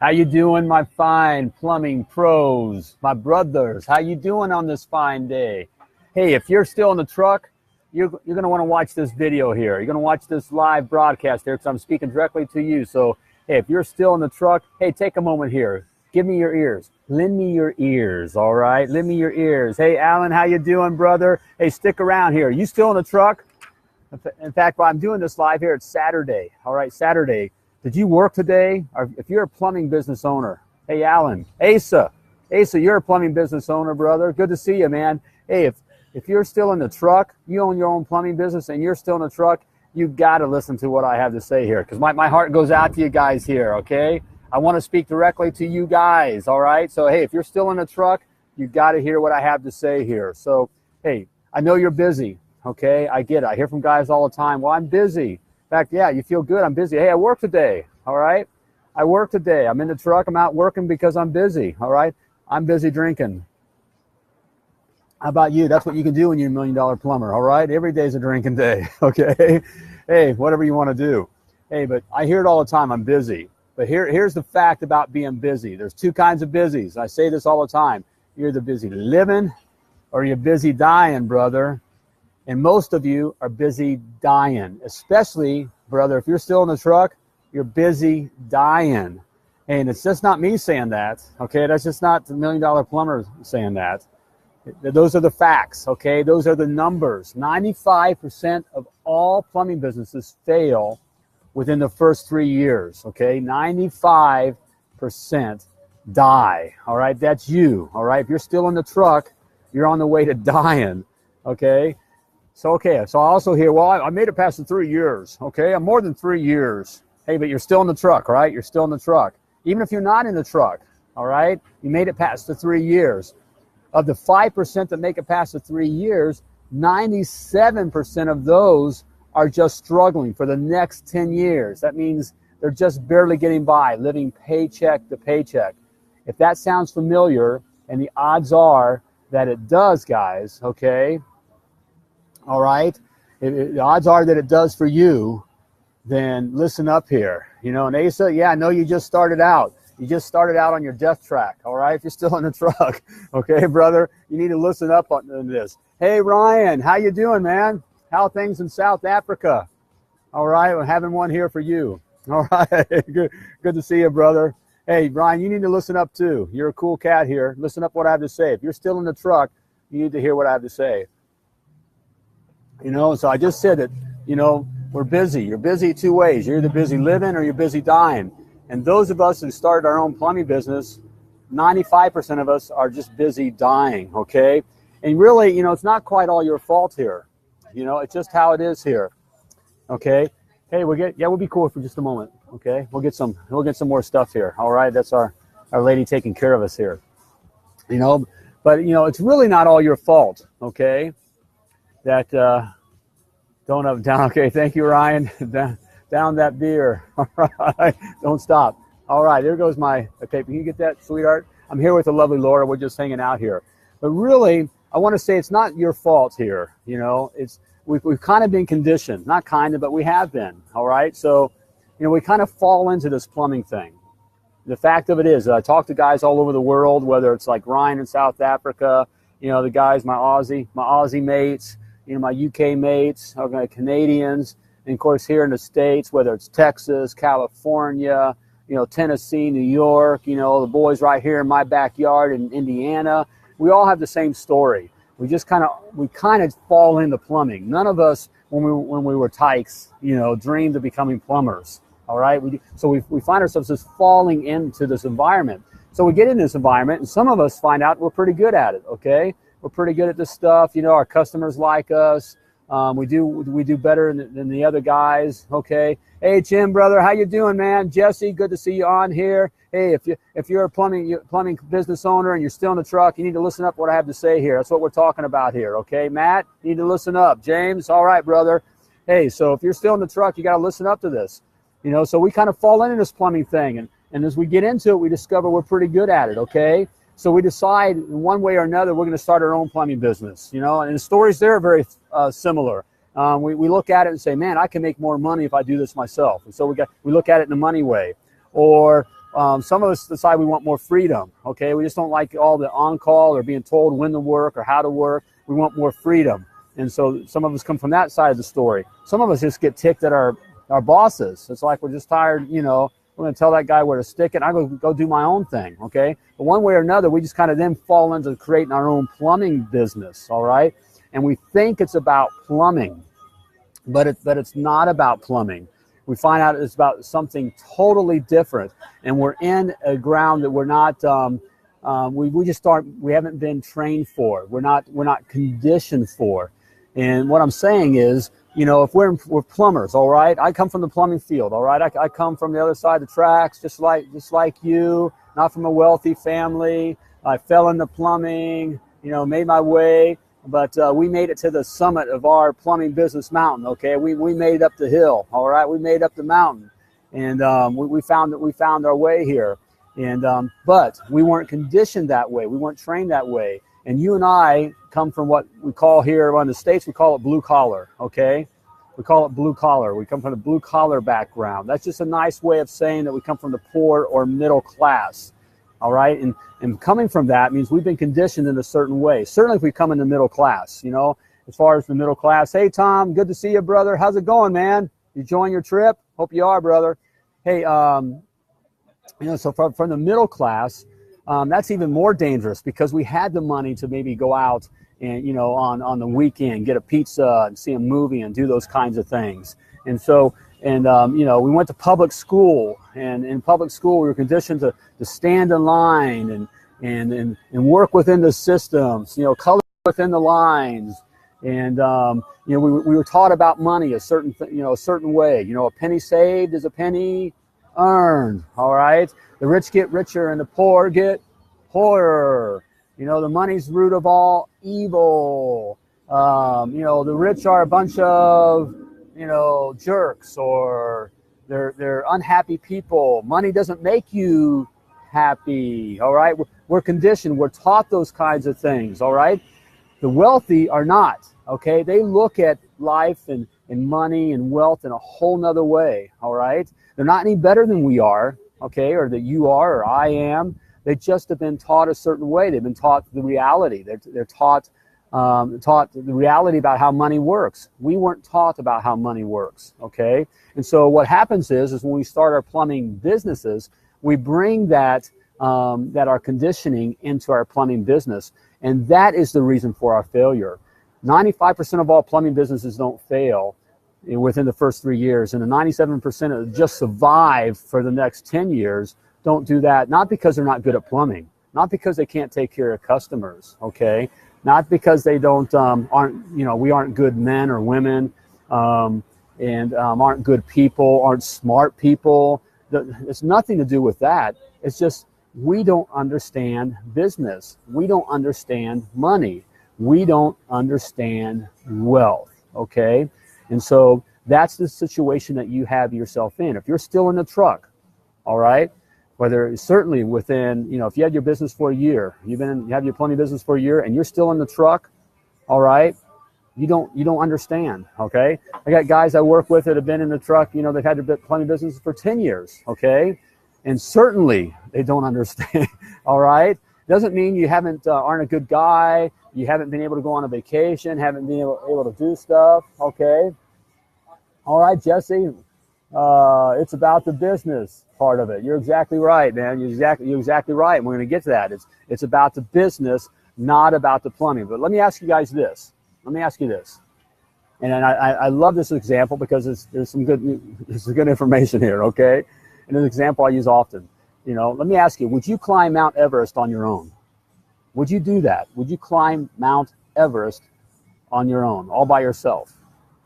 How you doing, my fine plumbing pros, my brothers? How you doing on this fine day? Hey, if you're still in the truck, you're going to want to watch this video here. You're going to watch this live broadcast here because I'm speaking directly to you. So, hey, if you're still in the truck, hey, take a moment here. Give me your ears. Lend me your ears, all right? Lend me your ears. Hey, Alan, how you doing, brother? Hey, stick around here. You still in the truck? In fact, while I'm doing this live here, it's Saturday, all right, Saturday. Did you work today? Or if you're a plumbing business owner, hey, Alan, Asa, you're a plumbing business owner, brother. Good to see you, man. Hey, if you're still in the truck, you own your own plumbing business and you're still in the truck, you got to listen to what I have to say here because my heart goes out to you guys here, okay? I want to speak directly to you guys, all right? So, hey, if you're still in the truck, you got to hear what I have to say here. So, hey, I know you're busy, okay? I get it. I hear from guys all the time, well, I'm busy. In fact, yeah, you feel good. I'm busy. Hey, I work today, all right? I work today. I'm in the truck. I'm out working because I'm busy, all right? I'm busy drinking. How about you? That's what you can do when you're $1 million plumber, all right? Every day's a drinking day, okay? Hey, whatever you want to do. Hey, but I hear it all the time. I'm busy. But here's the fact about being busy. There's two kinds of busies. I say this all the time. You're either busy living or you're busy dying, brother. And most of you are busy dying, especially, brother, if you're still in the truck, you're busy dying. And it's just not me saying that, okay? That's just not the $1 million plumber saying that. Those are the facts, okay? Those are the numbers. 95% of all plumbing businesses fail within the first 3 years, okay? 95% die, all right? That's you, all right? If you're still in the truck, you're on the way to dying, okay? So I also hear, well, I made it past the 3 years, okay? I'm more than 3 years. Hey, but you're still in the truck, right? You're still in the truck. Even if you're not in the truck, all right? You made it past the 3 years. Of the 5% that make it past the 3 years, 97% of those are just struggling for the next 10 years. That means they're just barely getting by, living paycheck to paycheck. If that sounds familiar, and the odds are that it does, guys, okay? All right, the odds are that it does for you, then listen up here. You know, and Asa, yeah, I know you just started out. You just started out on your death track, all right? If you're still in the truck, okay, brother, you need to listen up on this. Hey, Ryan, how you doing, man? How are things in South Africa? All right, we're having one here for you. All right, good to see you, brother. Hey, Ryan, you need to listen up too. You're a cool cat here. Listen up what I have to say. If you're still in the truck, you need to hear what I have to say. You know, so I just said that, you know, we're busy. You're busy two ways. You're either busy living or you're busy dying. And those of us who started our own plumbing business, 95% of us are just busy dying, okay? And really, you know, it's not quite all your fault here. You know, it's just how it is here, okay? Hey, we'll be cool for just a moment, okay? We'll get some more stuff here, all right? That's our lady taking care of us here, you know? But, you know, it's really not all your fault, okay? That don't have down. Okay, thank you, Ryan. down that beer. All right, don't stop. All right, there goes my. Okay, can you get that, sweetheart? I'm here with the lovely Laura. We're just hanging out here. But really, I want to say it's not your fault here. You know, we've kind of been conditioned, not kind of, but we have been. All right, so you know we kind of fall into this plumbing thing. The fact of it is, I talk to guys all over the world, whether it's like Ryan in South Africa. You know, the guys, my Aussie mates. You know, my UK mates, my Canadians, and of course here in the States, whether it's Texas, California, you know, Tennessee, New York, you know, the boys right here in my backyard in Indiana, we all have the same story. We kind of fall into plumbing. None of us, when we were tykes, you know, dreamed of becoming plumbers. All right, so we find ourselves just falling into this environment. So we get in this environment, and some of us find out we're pretty good at it. Okay. We're pretty good at this stuff. You know, our customers like us. We do better than the other guys. Okay. Hey, Jim, brother, how you doing, man? Jesse, good to see you on here. Hey, if you're a plumbing business owner and you're still in the truck, you need to listen up what I have to say here. That's what we're talking about here. Okay, Matt, you need to listen up. James, all right, brother. Hey, so if you're still in the truck, you got to listen up to this. You know, so we kind of fall into this plumbing thing, and as we get into it, we discover we're pretty good at it. Okay. So we decide in one way or another we're going to start our own plumbing business, you know, and the stories there are very similar. We look at it and say, man, I can make more money if I do this myself. And so we look at it in a money way. Or Some of us decide we want more freedom, okay? We just don't like all the on-call or being told when to work or how to work. We want more freedom. And so some of us come from that side of the story. Some of us just get ticked at our bosses. It's like we're just tired, you know, we're going to tell that guy where to stick it. I go do my own thing, okay? But one way or another, we just kind of then fall into creating our own plumbing business, all right? And we think it's about plumbing, but it's not about plumbing. We find out it's about something totally different, and we're in a ground that we're not. We haven't been trained for. We're not conditioned for. And what I'm saying is, you know, if we're plumbers, all right. I come from the plumbing field, all right. I come from the other side of the tracks, just like you. Not from a wealthy family. I fell into plumbing, you know, made my way. But we made it to the summit of our plumbing business mountain. Okay, we made it up the hill. All right, we made up the mountain, and we found our way here. And but we weren't conditioned that way. We weren't trained that way. And you and I come from what we call here in the States, we call it blue collar. Okay, we call it blue collar. We come from the blue collar background. That's just a nice way of saying that we come from the poor or middle class. All right, and coming from that means we've been conditioned in a certain way. Certainly if we come in the middle class, you know, as far as the middle class. Hey, Tom, good to see you, brother. How's it going, man? You enjoying your trip? Hope you are, brother. Hey, you know, so from the middle class, that's even more dangerous because we had the money to maybe go out and, you know, on the weekend, get a pizza and see a movie and do those kinds of things. And so, you know, we went to public school, and in public school we were conditioned to stand in line and work within the systems, you know, color within the lines, and you know, we were taught about money a certain way. You know, a penny saved is a penny earned. All right, the rich get richer and the poor get poorer. You know, the money's the root of all evil. You know, the rich are a bunch of, you know, jerks, or they're unhappy people. Money doesn't make you happy. All right, we're conditioned. We're taught those kinds of things. All right, the wealthy are not. Okay, they look at life and money and wealth in a whole nother way. All right, they're not any better than we are. Okay, or that you are or I am. They just have been taught a certain way. They've been taught the reality. They're taught the reality about how money works. We weren't taught about how money works, okay? And so what happens is when we start our plumbing businesses, we bring that our conditioning into our plumbing business, and that is the reason for our failure. 95% of all plumbing businesses don't fail within the first 3 years, and the 97% that just survive for the next 10 years don't do that, not because they're not good at plumbing, not because they can't take care of customers, okay? Not because they we aren't good men or women, and aren't good people, aren't smart people. It's nothing to do with that. It's just we don't understand business. We don't understand money. We don't understand wealth, okay? And so that's the situation that you have yourself in. If you're still in the truck, all right, whether certainly within, you know, if you had your business for a year, you have your plumbing business for a year, and you're still in the truck, all right, you don't understand, okay? I got guys I work with that have been in the truck, you know, they've had their plumbing business for 10 years, okay? And certainly they don't understand, all right? Doesn't mean you aren't a good guy, you haven't been able to go on a vacation, haven't been able to do stuff, okay? All right, Jesse, it's about the business part of it. You're exactly right, man. You're exactly right. And we're going to get to that. It's about the business, not about the plumbing. But let me ask you guys this. Let me ask you this. And I love this example because there's some good information here, okay? And an example I use often. You know, let me ask you, would you climb Mount Everest on your own? Would you do that? Would you climb Mount Everest on your own, all by yourself?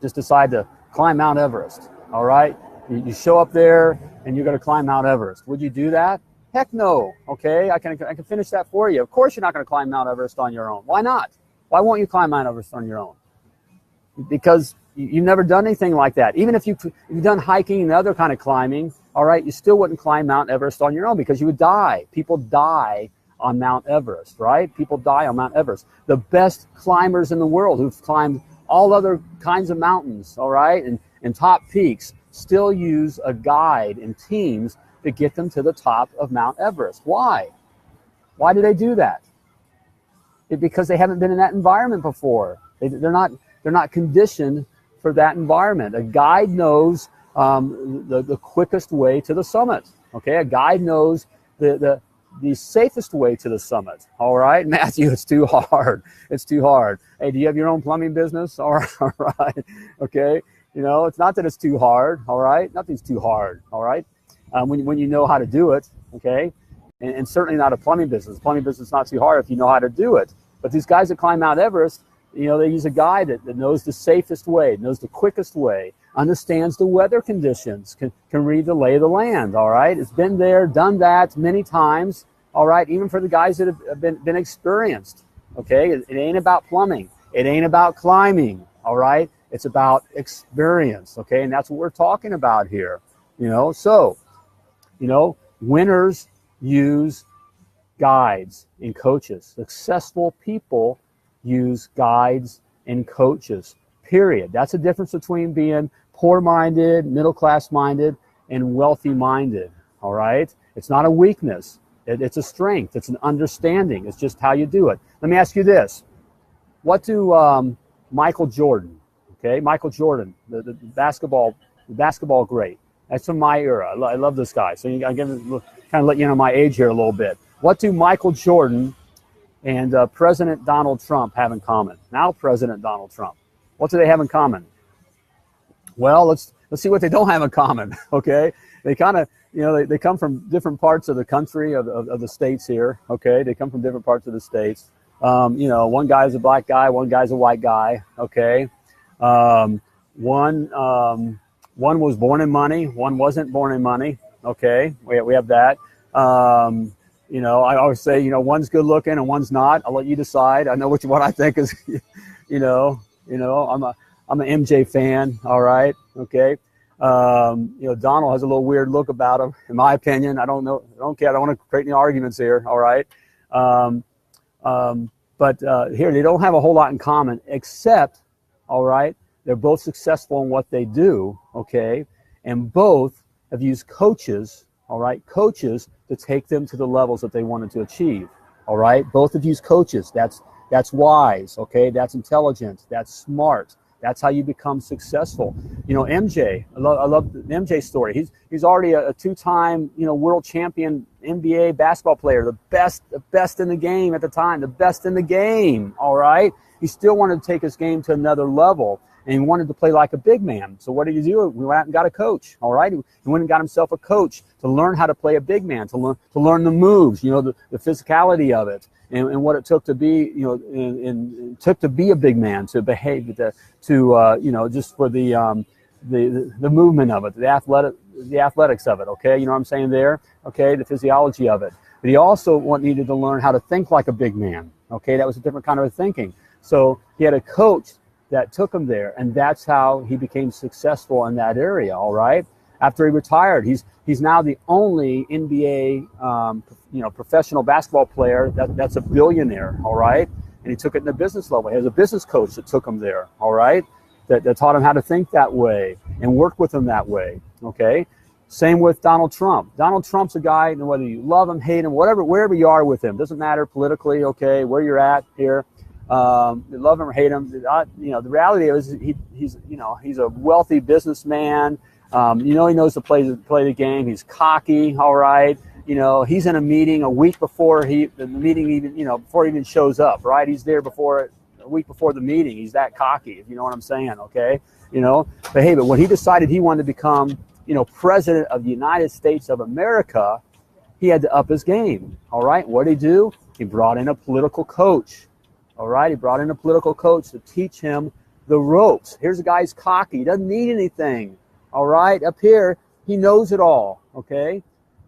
Just decide to climb Mount Everest, all right? You show up there and you're going to climb Mount Everest. Would you do that? Heck no. Okay, I can finish that for you. Of course you're not going to climb Mount Everest on your own. Why not? Why won't you climb Mount Everest on your own? Because you've never done anything like that. Even if you've done hiking and other kind of climbing, all right, you still wouldn't climb Mount Everest on your own because you would die. People die on Mount Everest, right? People die on Mount Everest. The best climbers in the world who've climbed all other kinds of mountains, all right, and top peaks, still use a guide and teams to get them to the top of Mount Everest. Why? Why do they do that? Because they haven't been in that environment before. They're not conditioned for that environment. A guide knows the quickest way to the summit. Okay, a guide knows the safest way to the summit. All right, Matthew, it's too hard. It's too hard. Hey, do you have your own plumbing business? All right. Okay. You know, it's not that it's too hard. All right. Nothing's too hard. All right. When you know how to do it. Okay. And certainly not a plumbing business. Plumbing business is not too hard if you know how to do it. But these guys that climb Mount Everest, you know, they use a guide that knows the safest way, knows the quickest way, understands the weather conditions, can read the lay of the land, all right? It's been there, done that many times, all right, even for the guys that have been experienced, okay? It ain't about plumbing. It ain't about climbing, all right? It's about experience, okay? And that's what we're talking about here, you know? So, you know, winners use guides and coaches. Successful people use guides and coaches, period. That's the difference between being poor-minded, middle-class-minded, and wealthy-minded, all right? It's not a weakness. It's a strength. It's an understanding. It's just how you do it. Let me ask you this. What do Michael Jordan, okay? Michael Jordan, the basketball great. That's from my era. I love this guy. So I kind of let you know my age here a little bit. What do Michael Jordan and President Donald Trump have in common? Now President Donald Trump. What do they have in common? Well, let's see what they don't have in common, okay? They kind of, you know, they come from different parts of the country, of the states here, okay? They come from different parts of the states. You know, one guy's a black guy, one guy's a white guy, okay? One was born in money, one wasn't born in money, okay? We have that. You know, I always say, you know, one's good looking and one's not. I'll let you decide. I know what I think is, you know, I'm an MJ fan. All right. Okay. You know, Donald has a little weird look about him, in my opinion. I don't know. I don't care. I don't want to create any arguments here. All right. But here, they don't have a whole lot in common, except, all right, they're both successful in what they do. Okay. And both have used coaches, all right, coaches to take them to the levels that they wanted to achieve. All right. Both of you coaches. That's wise. Okay. That's intelligent. That's smart. That's how you become successful. You know, MJ, I love the MJ story. He's already a two-time, you know, world champion NBA basketball player, the best in the game at the time, the best in the game. All right. He still wanted to take his game to another level. And he wanted to play like a big man. So what did he do? We went out and got a coach, all right? He went and got himself a coach to learn how to play a big man, to learn the moves, you know, the physicality of it, and what it took to be, you know, and took to be a big man, to behave, to you know, just for the movement of it, the athletics of it, okay? You know what I'm saying there? Okay, the physiology of it. But he also needed to learn how to think like a big man, okay? That was a different kind of thinking. So he had a coach that took him there, and that's how he became successful in that area. All right. After he retired, he's now the only NBA you know, professional basketball player that's a billionaire. All right, and he took it in the business level. He has a business coach that took him there. All right, that taught him how to think that way and work with him that way. Okay. Same with Donald Trump. Donald Trump's a guy, whether you love him, hate him, wherever you are with him, doesn't matter politically. Okay, where you're at here. Love him or hate him, you know, the reality is he's a wealthy businessman. You know, he knows to play the game. He's cocky. All right. You know, he's in a meeting a week before the meeting even, you know, before he even shows up. Right. He's there a week before the meeting. He's that cocky, if you know what I'm saying. Okay. You know, but hey, but when he decided he wanted to become, you know, president of the United States of America, he had to up his game. All right. What did he do? He brought in a political coach. All right, he brought in a political coach to teach him the ropes. Here's a guy who's cocky. He doesn't need anything. All right, up here, he knows it all, okay?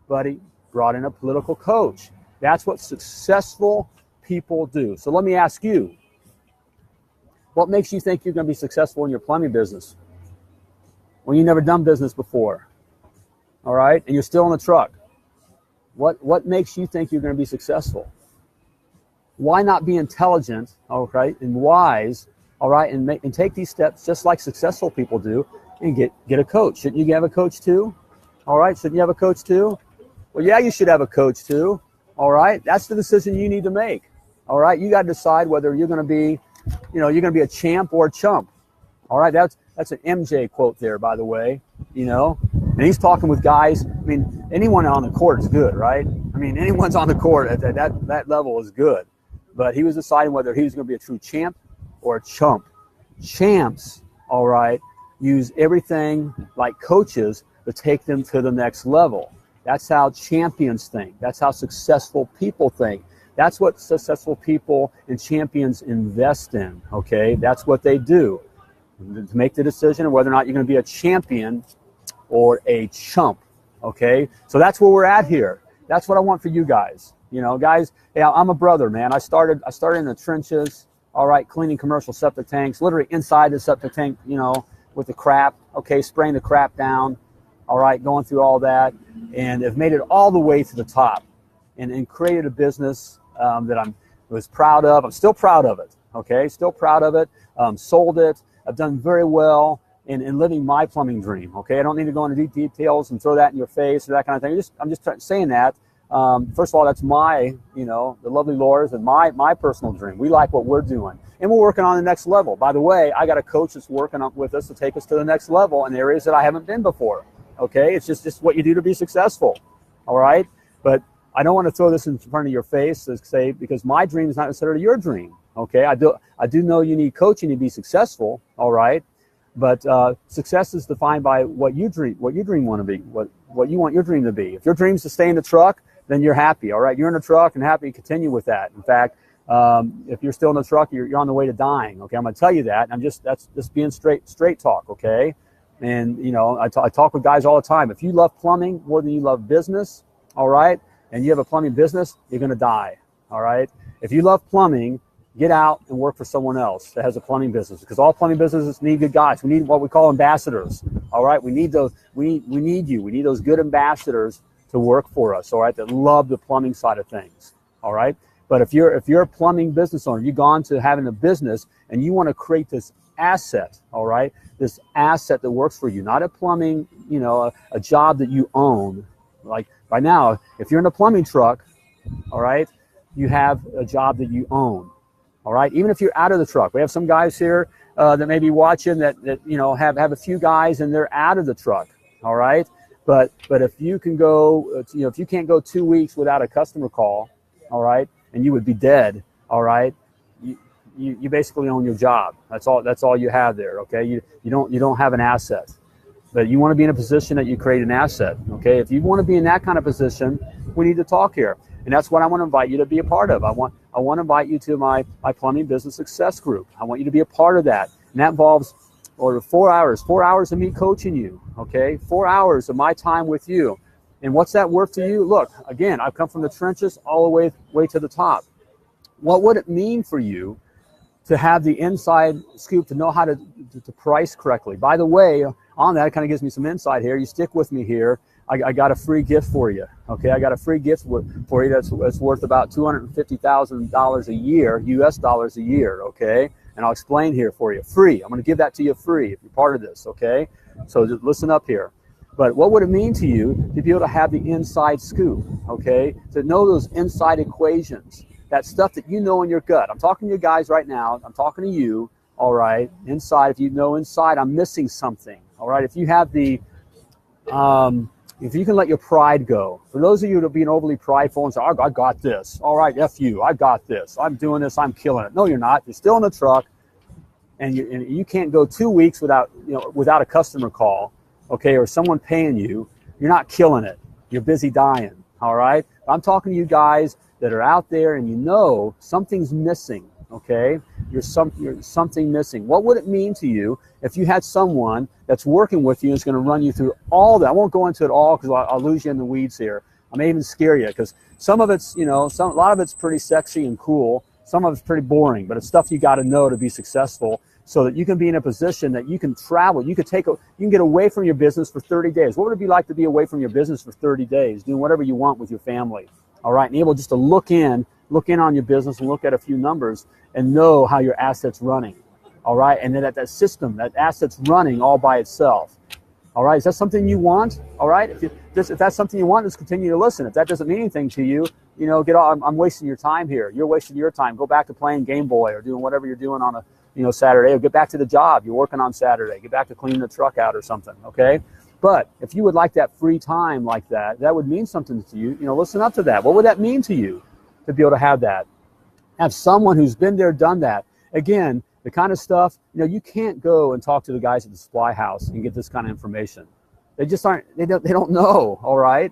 But he brought in a political coach. That's what successful people do. So let me ask you, what makes you think you're going to be successful in your plumbing business when you've never done business before? All right, and you're still in the truck. What makes you think you're going to be successful? Why not be intelligent, all right, and wise, all right, and take these steps just like successful people do, and get a coach? Shouldn't you have a coach too? All right, shouldn't you have a coach too? Well, yeah, you should have a coach too. All right. That's the decision you need to make. All right. You got to decide whether you're going to be, you're going to be a champ or a chump. All right. That's an MJ quote there, by the way, and he's talking with guys. I mean, anyone on the court is good, right? I mean, anyone's on the court at that level is good. But he was deciding whether he was going to be a true champ or a chump. Champs, all right, use everything like coaches to take them to the next level. That's how champions think. That's how successful people think. That's what successful people and champions invest in, okay? That's what they do. To make the decision of whether or not you're going to be a champion or a chump, okay? So that's where we're at here. That's what I want for you guys. Guys, hey, I'm a brother, man. I started in the trenches, all right, cleaning commercial septic tanks, literally inside the septic tank, with the crap, okay, spraying the crap down, all right, going through all that, and have made it all the way to the top and created a business that I was proud of. I'm still proud of it, okay, still proud of it. Sold it. I've done very well in living my plumbing dream, okay? I don't need to go into deep details and throw that in your face or that kind of thing. I'm just saying that. First of all, that's my, the lovely Laura's and my personal dream. We like what we're doing, and we're working on the next level. By the way, I got a coach that's working up with us to take us to the next level in areas that I haven't been before. Okay, it's just what you do to be successful. All right, but I don't want to throw this in front of your face to say because my dream is not necessarily your dream. Okay, I do know you need coaching to be successful. All right, but success is defined by what you dream want to be, what you want your dream to be. If your dream is to stay in the truck, then you're happy, all right? You're in the truck and happy to continue with that. In fact, if you're still in the truck, you're on the way to dying, okay? I'm going to tell you that. That's just being straight talk, okay? And, I talk with guys all the time. If you love plumbing more than you love business, all right, and you have a plumbing business, you're going to die, all right? If you love plumbing, get out and work for someone else that has a plumbing business because all plumbing businesses need good guys. We need what we call ambassadors, all right? We need those. We need you. We need those good ambassadors to work for us, all right, that love the plumbing side of things, all right? But if you're a plumbing business owner, you've gone to having a business and you want to create this asset, all right, this asset that works for you, not a plumbing, a job that you own. Like right now, if you're in a plumbing truck, all right, you have a job that you own, all right? Even if you're out of the truck. We have some guys here that may be watching that have a few guys and they're out of the truck, all right? But if you can go, if you can't go 2 weeks without a customer call, all right, and you would be dead, all right, you basically own your job. That's all you have there, okay? You don't have an asset. But you want to be in a position that you create an asset, okay? If you want to be in that kind of position, we need to talk here. And that's what I want to invite you to be a part of. I want to invite you to my plumbing business success group. I want you to be a part of that. And that involves 4 hours of me coaching you, okay? 4 hours of my time with you. And what's that worth to you? Look, again, I've come from the trenches all the way to the top. What would it mean for you to have the inside scoop, to know how to price correctly? By the way, on that, it kind of gives me some insight here. You stick with me here. I got a free gift for you, okay? I got a free gift for you that's worth about $250,000 a year, US dollars a year, okay? And I'll explain here for you. Free. I'm going to give that to you free if you're part of this, okay? So just listen up here. But what would it mean to you to be able to have the inside scoop, okay? To know those inside equations, that stuff that you know in your gut. I'm talking to you guys right now. I'm talking to you, all right? Inside, if you know inside I'm missing something, all right? If you have the, if you can let your pride go. For those of you that are being overly prideful and say, I got this. All right, F you, I got this. I'm doing this, I'm killing it. No, you're not. You're still in the truck, and you can't go 2 weeks without a customer call, okay, or someone paying you. You're not killing it. You're busy dying, all right? I'm talking to you guys that are out there and something's missing, okay? You're something missing. What would it mean to you if you had someone that's working with you and is going to run you through all that? I won't go into it all because I'll lose you in the weeds here. I may even scare you because some of it's, a lot of it's pretty sexy and cool. Some of it's pretty boring, but it's stuff you got to know to be successful so that you can be in a position that you can travel. You can get away from your business for 30 days. What would it be like to be away from your business for 30 days, doing whatever you want with your family? All right, and able just to look in on your business and look at a few numbers and know how your asset's running. All right, and then that system, that asset's running all by itself. All right, is that something you want? All right, if that's something you want, just continue to listen. If that doesn't mean anything to you, get off. I'm wasting your time here. You're wasting your time. Go back to playing Game Boy or doing whatever you're doing on a Saturday, or get back to the job you're working on Saturday. Get back to cleaning the truck out or something. Okay, but if you would like that free time like that, that would mean something to you. Listen up to that. What would that mean to you to be able to have that? Have someone who's been there, done that. Again, the kind of stuff, you can't go and talk to the guys at the supply house and get this kind of information. They just they don't know, all right?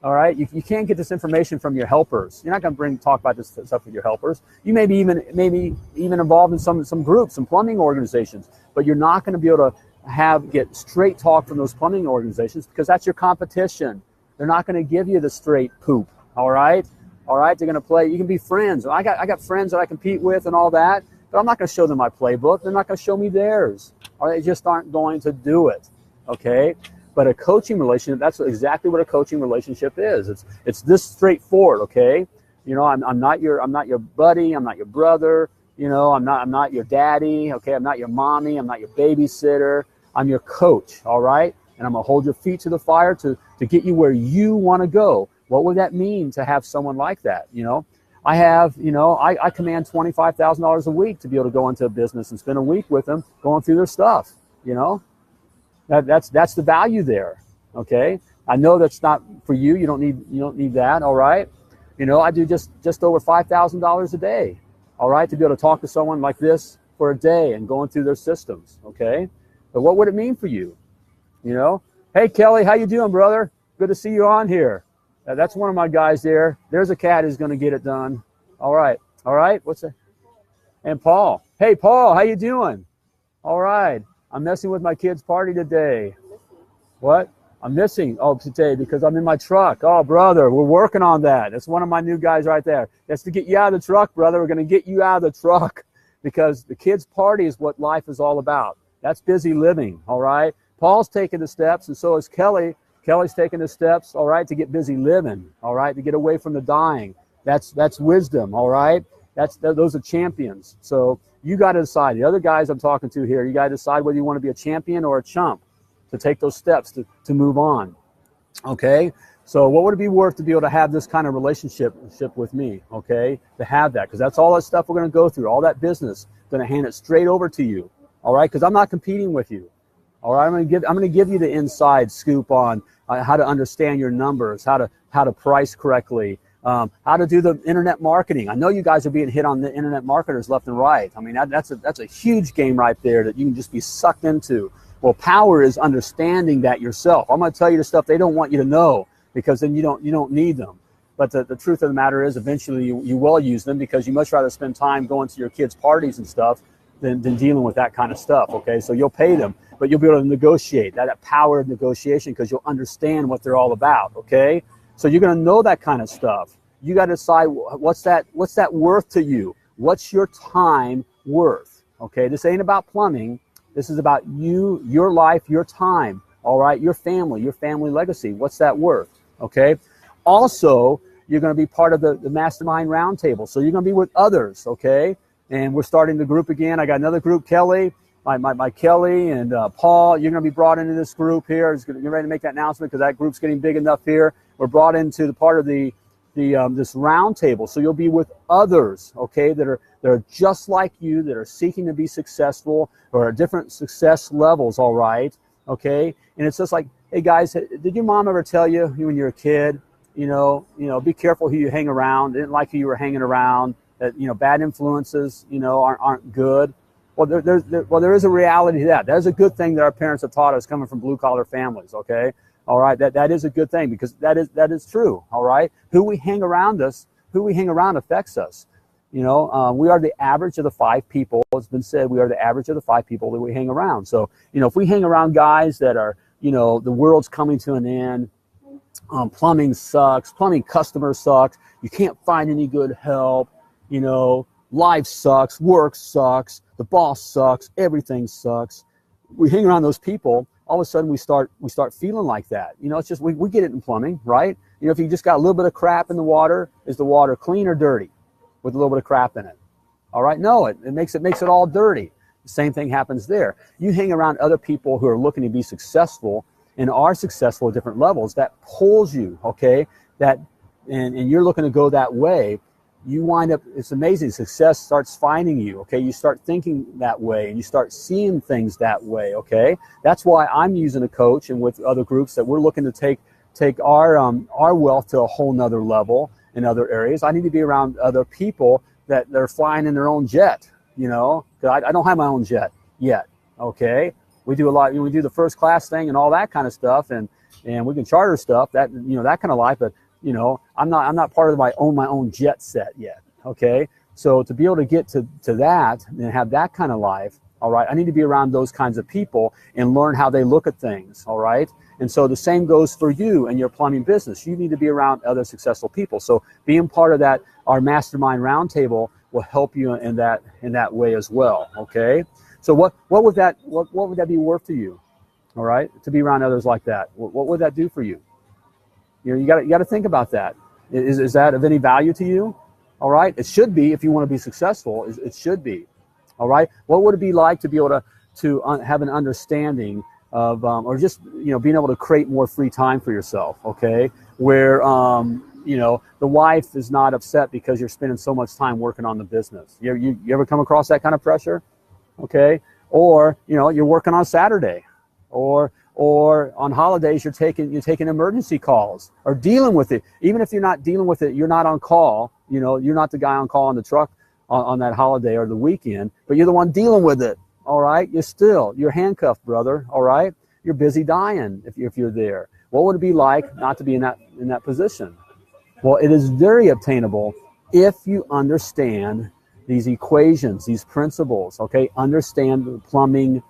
All right, you can't get this information from your helpers. You're not going to talk about this stuff with your helpers. You may be even involved in some groups, some plumbing organizations, but you're not going to be able to get straight talk from those plumbing organizations because that's your competition. They're not going to give you the straight poop, all right? All right, they're going to play. You can be friends. I got friends that I compete with and all that. But I'm not going to show them my playbook. They're not going to show me theirs. Or they just aren't going to do it, okay? But a coaching relationship, that's exactly what a coaching relationship is. It's this straightforward, okay? I'm not your buddy. I'm not your brother. I'm not your daddy, okay? I'm not your mommy. I'm not your babysitter. I'm your coach, all right? And I'm going to hold your feet to the fire to get you where you want to go. What would that mean to have someone like that, I have, I command $25,000 a week to be able to go into a business and spend a week with them going through their stuff, That's the value there, okay? I know that's not for you. You don't need that, all right? I do just over $5,000 a day, all right, to be able to talk to someone like this for a day and going through their systems, okay? But what would it mean for you, Hey, Kelly, how you doing, brother? Good to see you on here. That's one of my guys there. There's a cat who's going to get it done. All right. What's that? And Paul. Hey, Paul, how you doing? All right. I'm messing with my kid's party today. What? I'm missing today because I'm in my truck. Oh, brother, we're working on that. That's one of my new guys right there. That's to get you out of the truck, brother. We're going to get you out of the truck because the kid's party is what life is all about. That's busy living, all right? Paul's taking the steps, and so is Kelly. Kelly's taking the steps, all right, to get busy living, all right, to get away from the dying. That's wisdom, all right? Those are champions. So you got to decide. The other guys I'm talking to here, you got to decide whether you want to be a champion or a chump to take those steps to move on, okay? So what would it be worth to be able to have this kind of relationship with me, okay, to have that? Because that's all that stuff we're going to go through, all that business. I'm going to hand it straight over to you, all right, because I'm not competing with you. All right, I'm going to give you the inside scoop on how to understand your numbers, how to price correctly, how to do the internet marketing. I know you guys are being hit on the internet marketers left and right. I mean, that's a huge game right there that you can just be sucked into. Well, power is understanding that yourself. I'm going to tell you the stuff they don't want you to know because then you don't need them. But the truth of the matter is, eventually you will use them because you much rather spend time going to your kids' parties and stuff than dealing with that kind of stuff. Okay, so you'll pay them. But you'll be able to negotiate, that power of negotiation, because you'll understand what they're all about, okay? So you're going to know that kind of stuff. You got to decide what's that worth to you? What's your time worth, okay? This ain't about plumbing. This is about you, your life, your time, all right? Your family legacy. What's that worth, okay? Also, you're going to be part of the Mastermind Roundtable. So you're going to be with others, okay? And we're starting the group again. I got another group, Kelly. My Kelly and Paul, you're going to be brought into this group here. Get ready to make that announcement because that group's getting big enough here. We're brought into the part of this round table. So you'll be with others, okay, that are just like you, that are seeking to be successful or at different success levels, all right, okay? And it's just like, hey, guys, did your mom ever tell you when you were a kid, be careful who you hang around. They didn't like who you were hanging around. That, bad influences, aren't good. Well, there is a reality to that. There's a good thing that our parents have taught us coming from blue-collar families, okay? All right, that is a good thing because that is true, all right? Who we hang around affects us. We are the average of the 5 people. It's been said we are the average of the 5 people that we hang around. So, if we hang around guys that are, the world's coming to an end, plumbing sucks, plumbing customers sucks, you can't find any good help, life sucks, work sucks, the boss sucks, everything sucks. We hang around those people, all of a sudden we start feeling like that. It's just we get it in plumbing, right? If you just got a little bit of crap in the water, is the water clean or dirty with a little bit of crap in it? All right, no, it makes it all dirty. The same thing happens there. You hang around other people who are looking to be successful and are successful at different levels, that pulls you, okay? And you're looking to go that way. You wind up, it's amazing, success starts finding you, okay? You start thinking that way and you start seeing things that way, okay? That's why I'm using a coach and with other groups that we're looking to take our wealth to a whole nother level in other areas. I need to be around other people that they're flying in their own jet, you know? 'Cause I don't have my own jet yet, okay? We do a lot, we do the first class thing and all that kind of stuff, and we can charter stuff, that, you know, that kind of life, but you know, I'm not part of my own jet set yet, okay? So to be able to get to that and have that kind of life, all right, I need to be around those kinds of people and learn how they look at things, all right? And so the same goes for you and your plumbing business. You need to be around other successful people. So being part of that, our mastermind roundtable will help you in that way as well, okay? So what would that be worth to you, all right? To be around others like that, what would that do for you? You know, you got to think about that. Is that of any value to you? All right, it should be if you want to be successful. It should be. All right, what would it be like to be able to have an understanding of, or just, you know, being able to create more free time for yourself? Okay, where you know, the wife is not upset because you're spending so much time working on the business. You ever come across that kind of pressure? Okay, or you know, you're working on Saturday, or on holidays you're taking emergency calls or dealing with it. Even if you're not dealing with it, you're not on call. You know, you're not the guy on call on the truck on that holiday or the weekend, but you're the one dealing with it. All right, you're handcuffed, brother. All right, you're busy dying if you're there. What would it be like not to be in that position? Well, it is very obtainable if you understand these equations, these principles. Okay, understand the plumbing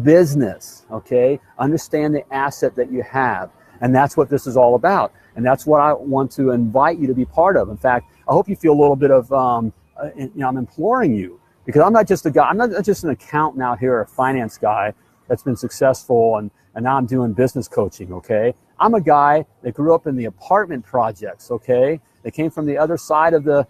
business, okay? Understand the asset that you have. And that's what this is all about. And that's what I want to invite you to be part of. In fact, I hope you feel a little bit of, you know, I'm imploring you, because I'm not just a guy, I'm not just an accountant out here, a finance guy that's been successful and now I'm doing business coaching, okay? I'm a guy that grew up in the apartment projects, okay? They came from the other side of the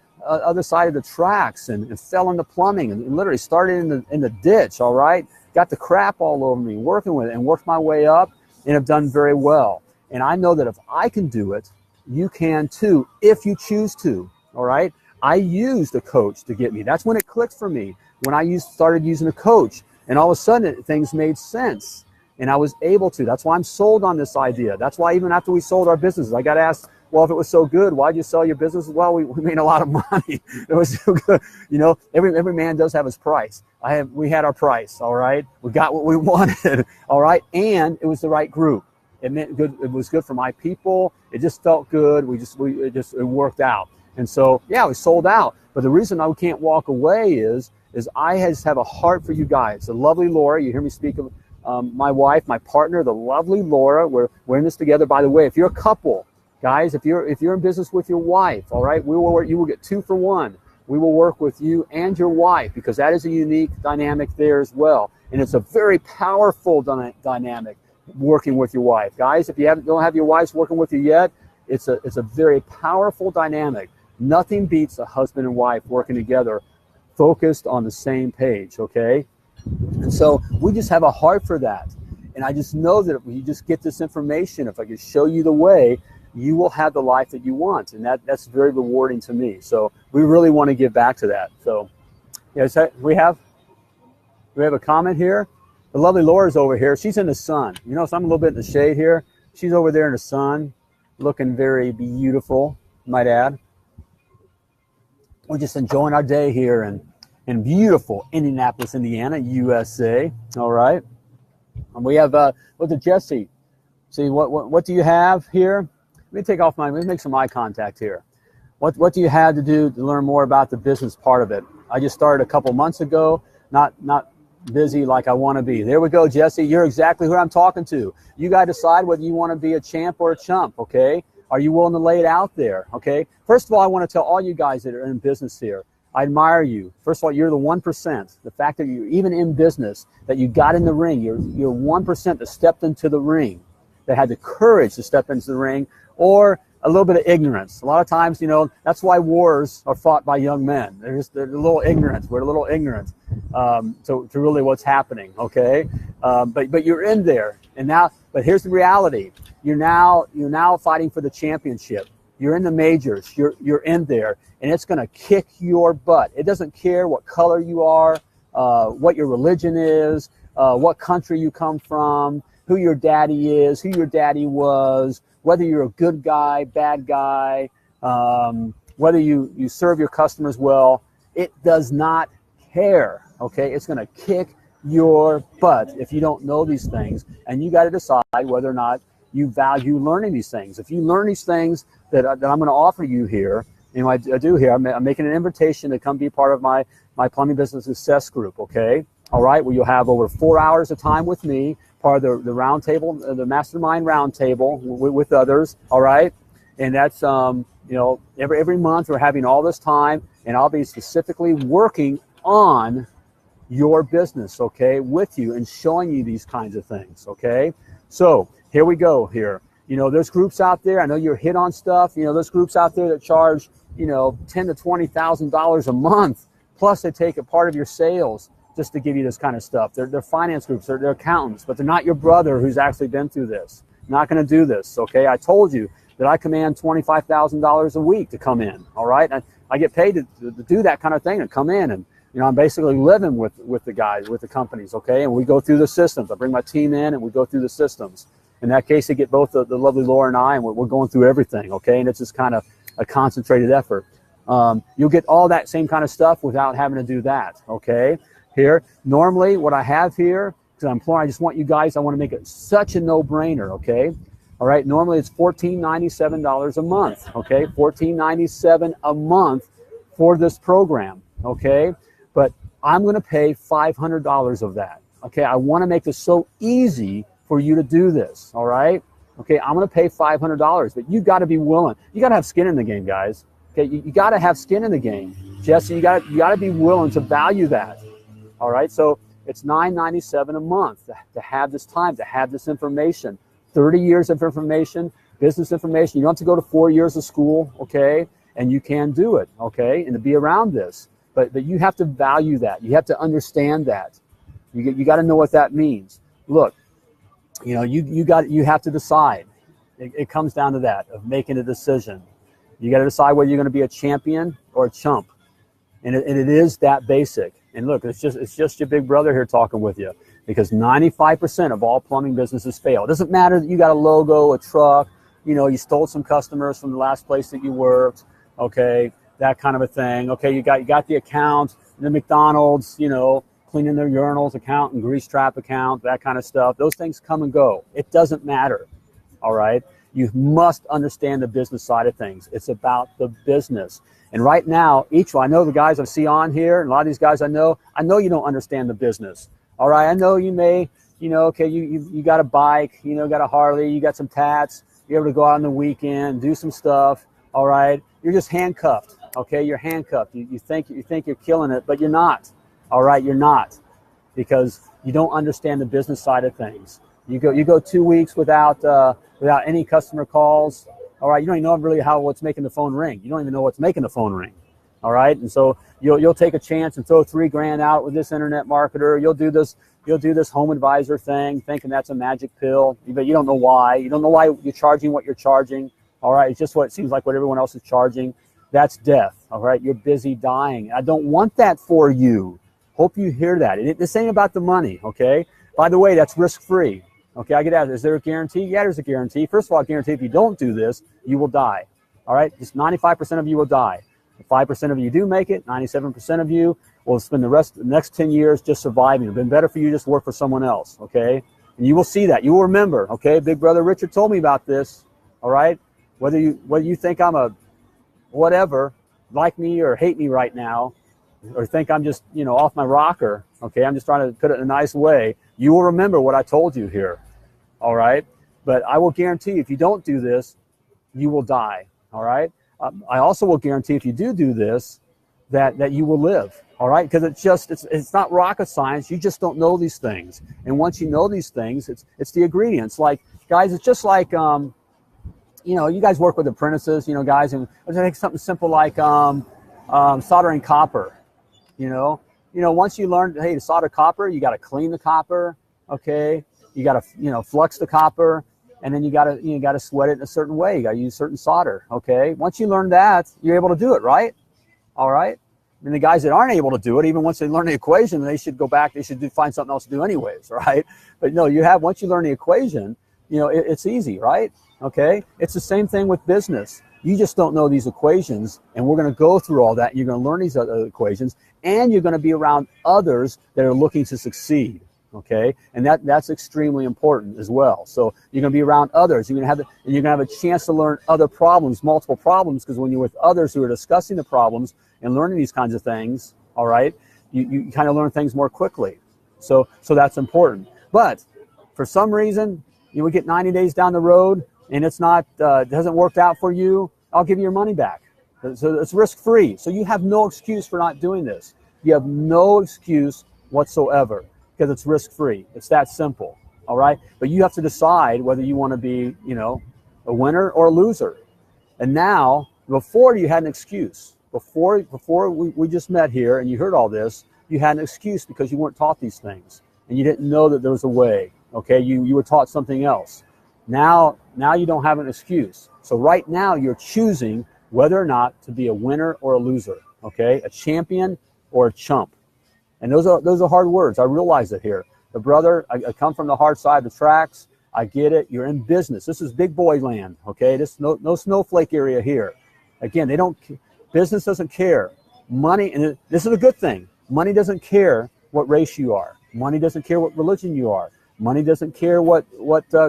tracks and fell into plumbing and literally started in the ditch, all right? Got the crap all over me, working with it, and worked my way up and have done very well. And I know that if I can do it, you can too, if you choose to, all right? I used a coach to get me. That's when it clicked for me, when I started using a coach. And all of a sudden, things made sense. And I was able to. That's why I'm sold on this idea. That's why even after we sold our businesses, I got asked, well, if it was so good, why'd you sell your business? Well, we made a lot of money. It was so good. You know, every man does have his price. We had our price, all right? We got what we wanted, all right? And it was the right group. It meant good. It was good for my people. It just felt good. It worked out. And so, yeah, we sold out. But the reason I can't walk away is I just have a heart for you guys. The lovely Laura, you hear me speak of my wife, my partner, the lovely Laura. We're in this together. By the way, if you're a couple, guys, if you're in business with your wife, all right, you will get 2 for 1. We will work with you and your wife, because that is a unique dynamic there as well. And it's a very powerful dynamic working with your wife. Guys, if you don't have your wives working with you yet, it's a very powerful dynamic. Nothing beats a husband and wife working together, focused on the same page, okay? And so we just have a heart for that. And I just know that if you just get this information, if I can show you the way, you will have the life that you want. And that's very rewarding to me. So we really want to give back to that. So yeah, we have a comment here. The lovely Laura's over here. She's in the sun. You know, so I'm a little bit in the shade here. She's over there in the sun, looking very beautiful, might add. We're just enjoying our day here in beautiful Indianapolis, Indiana, USA. All right. And we have, look at Jesse. See, what do you have here? Let me make some eye contact here. What do you have to do to learn more about the business part of it? I just started a couple months ago, not busy like I want to be. There we go, Jesse. You're exactly who I'm talking to. You got to decide whether you want to be a champ or a chump, okay? Are you willing to lay it out there, okay? First of all, I want to tell all you guys that are in business here, I admire you. First of all, you're the 1%. The fact that you're even in business, that you got in the ring, you're 1% that stepped into the ring, that had the courage to step into the ring, or a little bit of ignorance. A lot of times, that's why wars are fought by young men. They're a little ignorant. We're a little ignorant to really what's happening, okay? But you're in there. But here's the reality. You're now fighting for the championship. You're in the majors. You're in there, and it's going to kick your butt. It doesn't care what color you are, what your religion is, what country you come from, who your daddy is, who your daddy was, whether you're a good guy, bad guy, whether you serve your customers well. It does not care, okay? It's going to kick your butt if you don't know these things, and you got to decide whether or not you value learning these things. If you learn these things that I'm going to offer you here, I do here, I'm making an invitation to come be part of my plumbing business success group, okay? All right, well, you'll have over 4 hours of time with me, part of the round table, the mastermind round table with others, all right? And that's, every month we're having all this time, and I'll be specifically working on your business, okay, with you and showing you these kinds of things, okay? So here we go here. There's groups out there. I know you're hit on stuff. There's groups out there that charge, $10,000 to $20,000 a month. Plus they take a part of your sales just to give you this kind of stuff. They're finance groups, they're accountants, but they're not your brother who's actually been through this. Not going to do this, okay? I told you that I command $25,000 a week to come in, all right? And I get paid to do that kind of thing, to come in, and I'm basically living with the guys, with the companies, okay? And we go through the systems. I bring my team in and we go through the systems. In that case, they get both the lovely Laura and I, and we're going through everything, okay? And it's just kind of a concentrated effort. You'll get all that same kind of stuff without having to do that, okay? Here, normally what I have here, because I just want you guys, I want to make it such a no-brainer, okay? All right, normally it's $14.97 a month, okay? $14.97 a month for this program, okay? But I'm going to pay $500 of that, okay? I want to make this so easy for you to do this, all right? Okay, I'm going to pay $500, but you got to be willing. You got to have skin in the game, guys. Okay, you got to have skin in the game. Jesse, you got to be willing to value that, all right? So it's $9.97 a month to have this time, to have this information. 30 years of information, business information. You don't have to go to 4 years of school, okay? And you can do it, okay? And to be around this. But you have to value that. You have to understand that. You got to know what that means. Look, you have to decide. It comes down to that, of making a decision. You got to decide whether you're going to be a champion or a chump. And it is that basic. And look, it's just your big brother here talking with you, because 95% of all plumbing businesses fail. It doesn't matter that you got a logo, a truck, you stole some customers from the last place that you worked, okay, that kind of a thing. Okay, you got the account, the McDonald's, cleaning their urinals account and grease trap account, that kind of stuff. Those things come and go. It doesn't matter, all right? You must understand the business side of things. It's about the business. And right now, I know the guys I see on here, and a lot of these guys I know you don't understand the business. All right, I know you may, okay, you got a bike, got a Harley, you got some tats, you're able to go out on the weekend, do some stuff, all right? You're just handcuffed, okay? You're handcuffed. You think you're killing it, but you're not, all right? You're not, because you don't understand the business side of things. You go 2 weeks without any customer calls, all right? You don't even know really what's making the phone ring. You don't even know what's making the phone ring. All right, and so you'll take a chance and throw $3,000 out with this internet marketer. You'll do this home advisor thing, thinking that's a magic pill, but you don't know why. You don't know why you're charging what you're charging. All right, it's just what it seems like what everyone else is charging. That's death. All right, you're busy dying. I don't want that for you. Hope you hear that. This ain't about the money. Okay. By the way, that's risk-free. Okay, I get asked, is there a guarantee? Yeah, there's a guarantee. First of all, I guarantee if you don't do this, you will die. All right, just 95% of you will die. 5% of you do make it, 97% of you will spend the next 10 years just surviving. It's been better for you just to work for someone else, okay? And you will see that. You will remember, okay? Big brother Richard told me about this, all right? Whether you think I'm a whatever, like me or hate me right now, or think I'm just, off my rocker, okay? I'm just trying to put it in a nice way. You will remember what I told you here, all right? But I will guarantee if you don't do this, you will die, all right? I also will guarantee if you do this, that you will live, all right? Because it's not rocket science. You just don't know these things. And once you know these things, it's the ingredients. Like, guys, it's just like, you guys work with apprentices, guys, and let's take something simple like soldering copper. Once you learn, hey, to solder copper, you got to clean the copper, okay? You got to, flux the copper, and then you got to sweat it in a certain way. You got to use certain solder, okay? Once you learn that, you're able to do it, right? All right? And the guys that aren't able to do it, even once they learn the equation, they should go back. They should find something else to do anyways, right? But no, once you learn the equation, it's easy, right? Okay? It's the same thing with business. You just don't know these equations, and we're going to go through all that. You're going to learn these other equations, and you're going to be around others that are looking to succeed, okay? And that's extremely important as well. So you're going to be around others. You're going to have a chance to learn other problems, multiple problems, because when you're with others who are discussing the problems and learning these kinds of things, all right, you kind of learn things more quickly. So that's important. But for some reason, we get 90 days down the road, and it's not hasn't worked out for you, I'll give you your money back. So it's risk-free. So you have no excuse for not doing this. You have no excuse whatsoever because it's risk-free. It's that simple, all right? But you have to decide whether you want to be, a winner or a loser. And now, before you had an excuse. Before we just met here and you heard all this, you had an excuse because you weren't taught these things. And you didn't know that there was a way, okay? You were taught something else. Now you don't have an excuse. So right now you're choosing whether or not to be a winner or a loser, okay? A champion or a chump. And those are hard words. I realize it here. The brother, I come from the hard side of the tracks. I get it. You're in business. This is big boy land, okay? This no snowflake area here. Again, business doesn't care. Money, and this is a good thing. Money doesn't care what race you are. Money doesn't care what religion you are. Money doesn't care what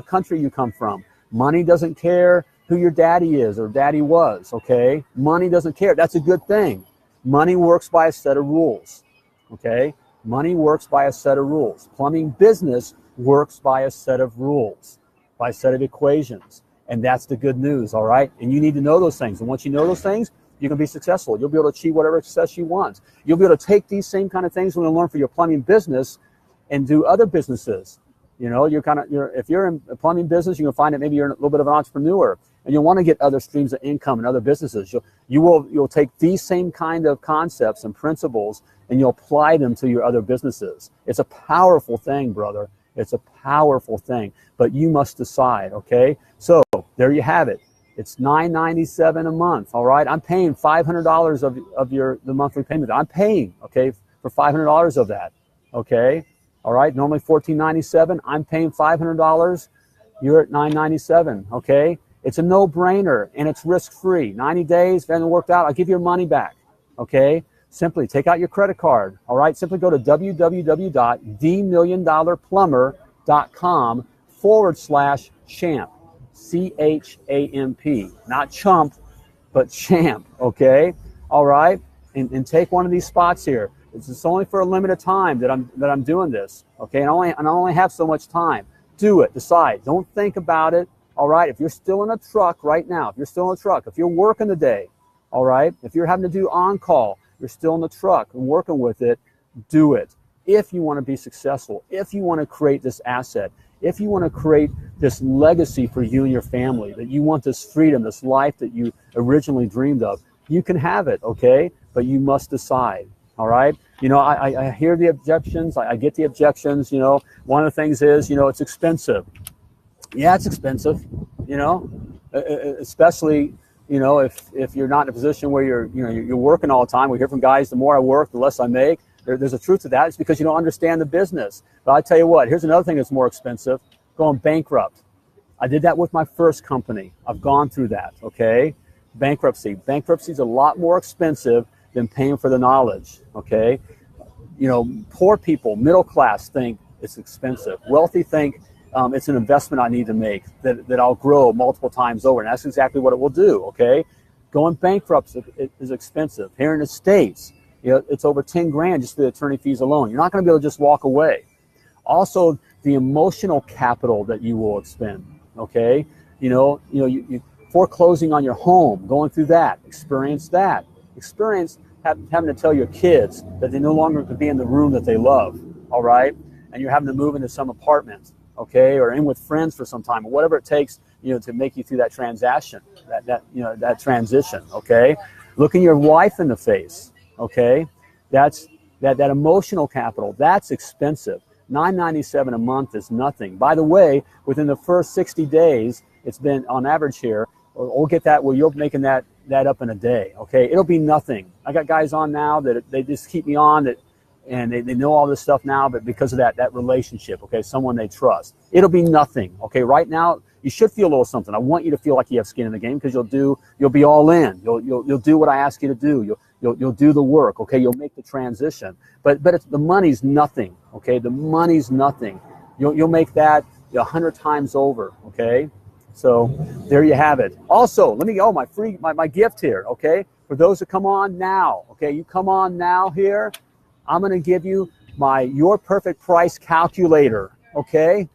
country you come from. Money doesn't care who your daddy is or daddy was, okay? Money doesn't care. That's a good thing. Money works by a set of rules, okay? Money works by a set of rules. Plumbing business works by a set of rules, by a set of equations. And that's the good news, all right? And you need to know those things. And once you know those things, you can be successful. You'll be able to achieve whatever success you want. You'll be able to take these same kind of things we're going to learn for your plumbing business and do other businesses. If you're in a plumbing business, you're going to find that maybe you're a little bit of an entrepreneur, and you'll want to get other streams of income in other businesses. You'll take these same kind of concepts and principles, and you'll apply them to your other businesses. It's a powerful thing, brother. It's a powerful thing, but you must decide, okay? So there you have it. It's $9.97 a month, all right? I'm paying $500 of the monthly payment. I'm paying, okay, for $500 of that, okay? All right, normally $14.97. I'm paying $500. You're at $9.97, okay? It's a no-brainer, and it's risk-free. 90 days, if it hasn't worked out, I'll give you your money back, okay? Simply take out your credit card, all right? Simply go to www.themilliondollarplumber.com/champ, C-H-A-M-P, not chump, but champ, okay? All right, and take one of these spots here. It's only for a limited time that I'm doing this, okay? And I only have so much time. Do it. Decide. Don't think about it. All right. If you're still in a truck right now, if you're working the day, all right. If you're having to do on call, you're still in the truck and working with it. Do it. If you want to be successful, if you want to create this asset, if you want to create this legacy for you and your family, that you want this freedom, this life that you originally dreamed of, you can have it. Okay. But you must decide. All right. I hear the objections. I get the objections. One of the things is, it's expensive. Yeah, it's expensive, especially, if you're not in a position where you're working all the time. We hear from guys, the more I work, the less I make. There's a truth to that. It's because you don't understand the business. But I tell you what, here's another thing that's more expensive, going bankrupt. I did that with my first company. I've gone through that. Okay. Bankruptcy is a lot more expensive than paying for the knowledge, okay? Poor people, middle class think it's expensive. Wealthy think it's an investment I need to make that I'll grow multiple times over, and that's exactly what it will do, okay? Going bankrupt is expensive. Here in the States, it's over 10 grand just for the attorney fees alone. You're not going to be able to just walk away. Also, the emotional capital that you will expend, okay? You foreclosing on your home, going through that, experience having to tell your kids that they no longer could be in the room that they love, all right? And you're having to move into some apartment, okay, or in with friends for some time, or whatever it takes to make you through that transaction, that transition. Okay, looking your wife in the face. Okay, that's that emotional capital. That's expensive. $9.97 a month is nothing. By the way, within the first 60 days, it's been on average here. We'll get that where you're making that up in a day. Okay, it'll be nothing. I got guys on now that they just keep me on and they know all this stuff now, but because of that relationship, okay, someone they trust, it'll be nothing. Okay, right now you should feel a little something. I want you to feel like you have skin in the game because you'll be all in. You'll do what I ask you to do. You'll do the work. Okay, you'll make the transition. But the money's nothing. Okay, the money's nothing. You'll make that 100 times over. Okay. So there you have it. Also, let me go my gift here, okay? For those that come on now, okay? You come on now here, I'm going to give you your perfect price calculator, okay?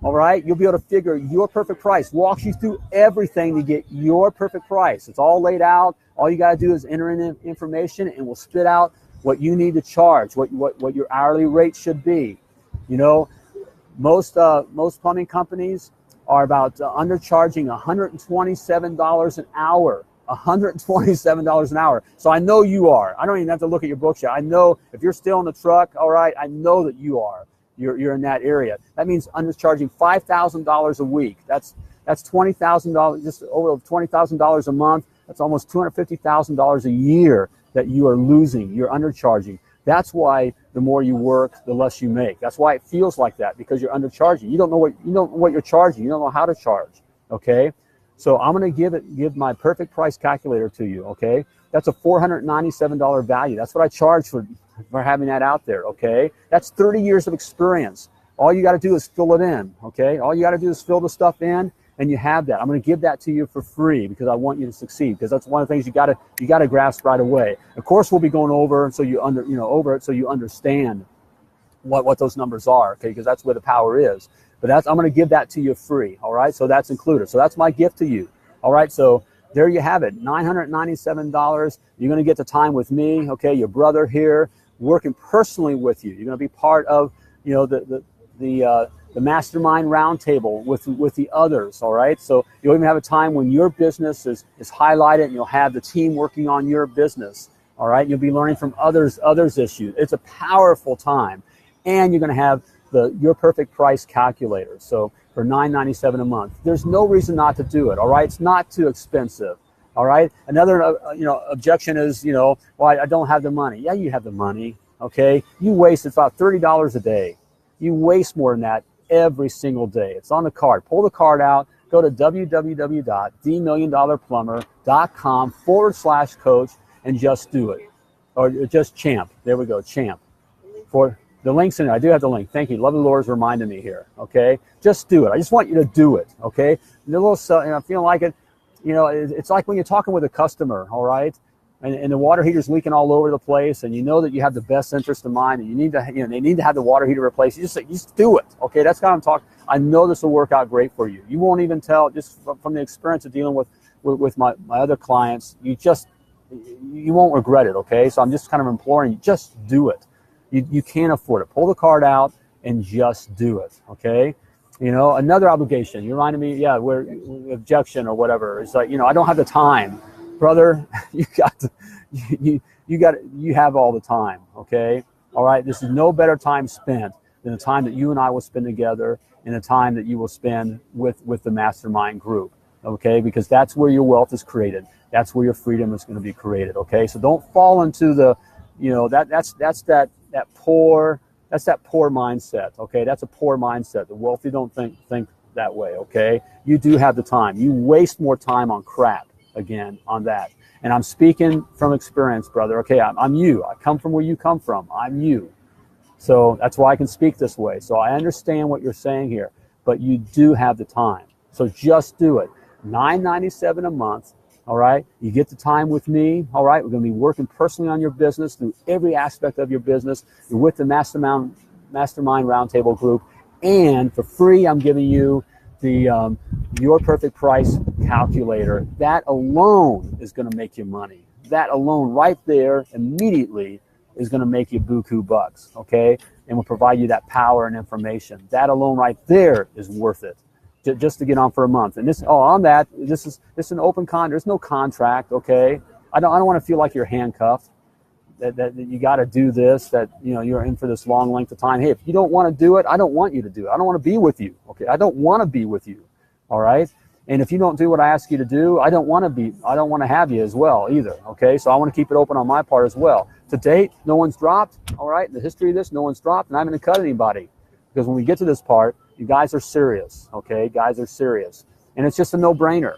All right? You'll be able to figure your perfect price. Walks you through everything to get your perfect price. It's all laid out. All you got to do is enter in information and we'll spit out what you need to charge, what your hourly rate should be. Most plumbing companies are about undercharging $127 an hour. $127 an hour. So I know you are. I don't even have to look at your books yet. I know if you're still in the truck, all right, I know that you are. You're in that area. That means undercharging $5,000 a week. That's $20,000, just over $20,000 a month. That's almost $250,000 a year that you are losing. You're undercharging. That's why the more you work, the less you make. That's why it feels like that, because you're undercharging. You don't know what you're charging. You don't know how to charge. Okay, so I'm going to give my perfect price calculator to you. Okay, that's a $497 value. That's what I charge for having that out there. Okay, that's 30 years of experience. All you got to do is fill it in. Okay, all you got to do is fill the stuff in, and you have that. I'm going to give that to you for free because I want you to succeed. Because that's one of the things you got to grasp right away. Of course, we'll be going over so you understand what those numbers are. Okay, because that's where the power is. But I'm going to give that to you free. All right, so that's included. So that's my gift to you. All right, so there you have it. $997. You're going to get the time with me. Okay, your brother here working personally with you. You're going to be part of the mastermind roundtable with the others, all right? So you'll even have a time when your business is highlighted and you'll have the team working on your business, all right? You'll be learning from others' issues. It's a powerful time. And you're going to have your perfect price calculator. So for $9.97 a month, there's no reason not to do it, all right? It's not too expensive, all right? Another objection is, well, I don't have the money. Yeah, you have the money, okay? You waste about $30 a day. You waste more than that every single day. It's on the card. Pull the card out. Go to www.themilliondollarplumber.com/coach and just do it. Or just Champ. There we go, Champ. For the link's in there. I do have the link. Thank you. Love the Lord's reminding me here. Okay? Just do it. I just want you to do it. Okay? Feeling like it, it's like when you're talking with a customer, all right? And the water heater's leaking all over the place, and you know that you have the best interest in mind, and you need to, they need to have the water heater replaced. You just do it, okay? That's how I'm talking. I know this will work out great for you. You won't even tell, just from the experience of dealing with my other clients. You won't regret it, okay? So I'm just kind of imploring you, just do it. You can't afford it. Pull the card out and just do it, okay? Another obligation. You reminded me, where objection or whatever. It's like, I don't have the time. Brother, you have all the time, okay? All right, this is no better time spent than the time that you and I will spend together and the time that you will spend with the mastermind group, okay? Because that's where your wealth is created. That's where your freedom is going to be created, okay? So don't fall into the, that's that poor mindset, okay? That's a poor mindset. The wealthy don't think that way, okay? You do have the time. You waste more time on crap. Again, on that. And I'm speaking from experience, brother. Okay, I'm you. I come from where you come from. I'm you. So that's why I can speak this way. So I understand what you're saying here, but you do have the time. So just do it. $9.97 a month, all right? You get the time with me, all right? We're going to be working personally on your business through every aspect of your business. You're with the Mastermind Roundtable group. And for free, I'm giving you the your perfect price calculator. That alone is going to make you money. That alone right there immediately is going to make you buku bucks, okay? And will provide you that power and information. That alone right there is worth it. just to get on for a month. And this, on that, this is an open there's no contract, okay? I don't want to feel like you're handcuffed, that you got to do this, that, you know, you're in for this long length of time. Hey, if you don't want to do it, I don't want you to do it. I don't want to be with you, okay? I don't want to be with you, all right? And if you don't do what I ask you to do, I don't want to have you as well either, okay? So I want to keep it open on my part as well. To date, no one's dropped, all right? In the history of this, no one's dropped, and I'm going to cut anybody. Because when we get to this part, you guys are serious, okay? Guys are serious. And it's just a no-brainer.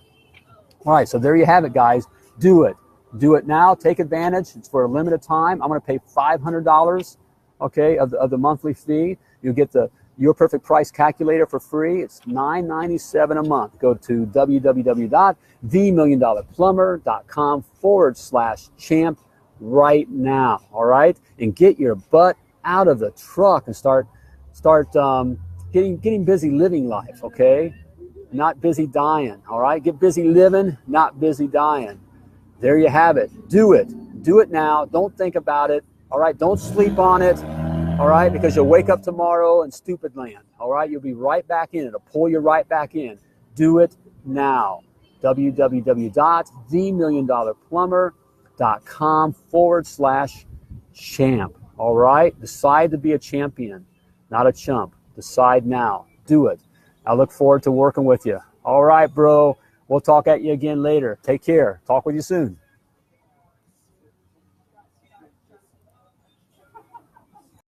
All right, so there you have it, guys. Do it. Do it now. Take advantage. It's for a limited time. I'm going to pay $500, okay, of the monthly fee. You'll get the Your Perfect Price calculator for free. It's $9.97 a month. Go to www.themilliondollarplumber.com/champ right now, all right? And get your butt out of the truck and start getting busy living life, okay? Not busy dying, all right? Get busy living, not busy dying. There you have it. Do it. Do it now. Don't think about it, all right? Don't sleep on it, all right? Because you'll wake up tomorrow in stupid land, all right? You'll be right back in. It'll pull you right back in. Do it now. www.themilliondollarplumber.com/champ, all right? Decide to be a champion, not a chump. Decide now. Do it. I look forward to working with you. All right, bro. We'll talk at you again later. Take care. Talk with you soon.